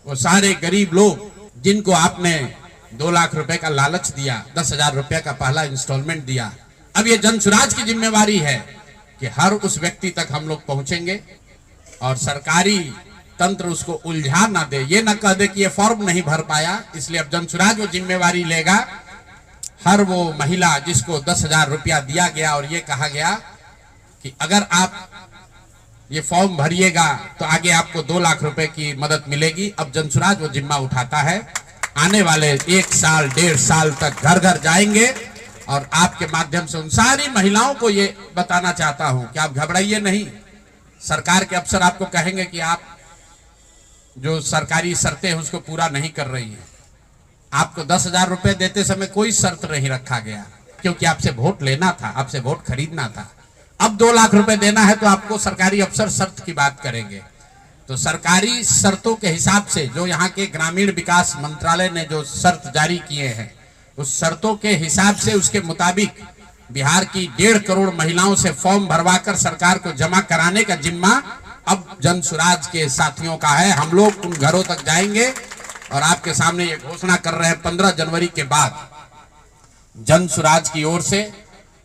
वो सारे गरीब लोग जिनको आपने 2 लाख रुपए का लालच दिया, 10,000 रुपए का पहला इंस्टॉलमेंट दिया, अब ये जन सुराज की जिम्मेवारी है कि हर उस व्यक्ति तक हम लोग पहुंचेंगे और सरकारी तंत्र उसको उलझा ना दे, ये ना कह दे कि ये फॉर्म नहीं भर पाया। इसलिए अब जन सुराज वो जिम्मेवारी लेगा। हर वो महिला जिसको 10,000 रुपया दिया गया और ये कहा गया कि अगर आप ये फॉर्म भरिएगा तो आगे आपको 2 लाख रुपए की मदद मिलेगी, अब जन सुराज वो जिम्मा उठाता है। आने वाले 1 साल 1.5 साल तक घर घर जाएंगे और आपके माध्यम से उन सारी महिलाओं को ये बताना चाहता हूं कि आप घबराइए नहीं। सरकार के अफसर आपको कहेंगे कि आप जो सरकारी शर्तें हैं उसको पूरा नहीं कर रही है। आपको 10,000 रुपए देते समय कोई शर्त नहीं रखा गया, क्योंकि आपसे वोट लेना था, आपसे वोट खरीदना था। अब 2 लाख रुपए देना है तो आपको सरकारी अफसर शर्त की बात करेंगे। तो सरकारी शर्तों के हिसाब से जो यहाँ के ग्रामीण विकास मंत्रालय ने जो शर्त जारी किए हैं, उस शर्तों के हिसाब से उसके मुताबिक बिहार की 1.5 करोड़ महिलाओं से फॉर्म भरवाकर सरकार को जमा कराने का जिम्मा अब जन सुराज के साथियों का है। हम लोग उन घरों तक जाएंगे और आपके सामने ये घोषणा कर रहे हैं, 15 जनवरी के बाद जन सुराज की ओर से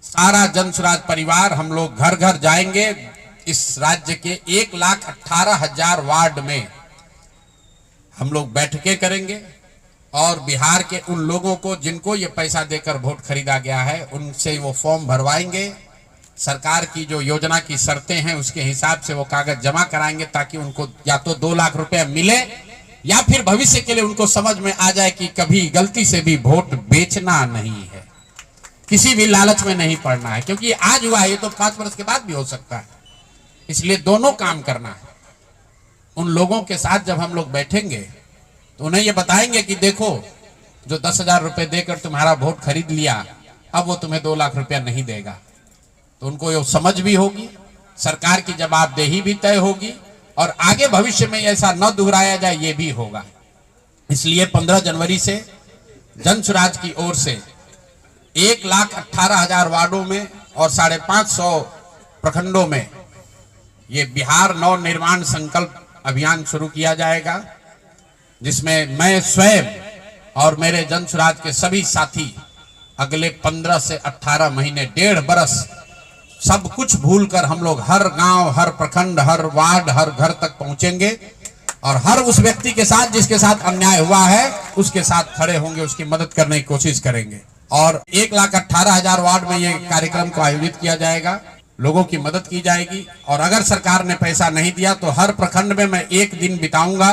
सारा जन सुराज परिवार हम लोग घर घर जाएंगे। इस राज्य के 1,18,000 वार्ड में हम लोग बैठकें करेंगे और बिहार के उन लोगों को जिनको ये पैसा देकर वोट खरीदा गया है उनसे वो फॉर्म भरवाएंगे। सरकार की जो योजना की शर्तें हैं उसके हिसाब से वो कागज जमा कराएंगे ताकि उनको या तो 2 लाख रुपए मिले या फिर भविष्य के लिए उनको समझ में आ जाए कि कभी गलती से भी वोट बेचना नहीं है, किसी भी लालच में नहीं पड़ना है, क्योंकि आज हुआ है, ये तो 5 वर्ष के बाद भी हो सकता है। इसलिए दोनों काम करना है। उन लोगों के साथ जब हम लोग बैठेंगे तो उन्हें ये बताएंगे कि देखो, जो 10,000 रुपए देकर तुम्हारा वोट खरीद लिया, अब वो तुम्हें 2 लाख रुपया नहीं देगा। तो उनको ये समझ भी होगी, सरकार की जवाबदेही भी तय होगी और आगे भविष्य में ऐसा न दोहराया जाए ये भी होगा। इसलिए 15 जनवरी से जन सुराज की ओर से 1,18,000 वार्डों में और 550 प्रखंडों में ये बिहार नव निर्माण संकल्प अभियान शुरू किया जाएगा, जिसमें मैं स्वयं और मेरे जन सुराज के सभी साथी अगले 15 से 18 महीने 1.5 बरस सब कुछ भूलकर हम लोग हर गांव, हर प्रखंड, हर वार्ड, हर घर तक पहुंचेंगे और हर उस व्यक्ति के साथ जिसके साथ अन्याय हुआ है उसके साथ खड़े होंगे, उसकी मदद करने की कोशिश करेंगे। और 1,18,000 वार्ड में ये कार्यक्रम को आयोजित किया जाएगा, लोगों की मदद की जाएगी। और अगर सरकार ने पैसा नहीं दिया तो हर प्रखंड में मैं 1 दिन बिताऊंगा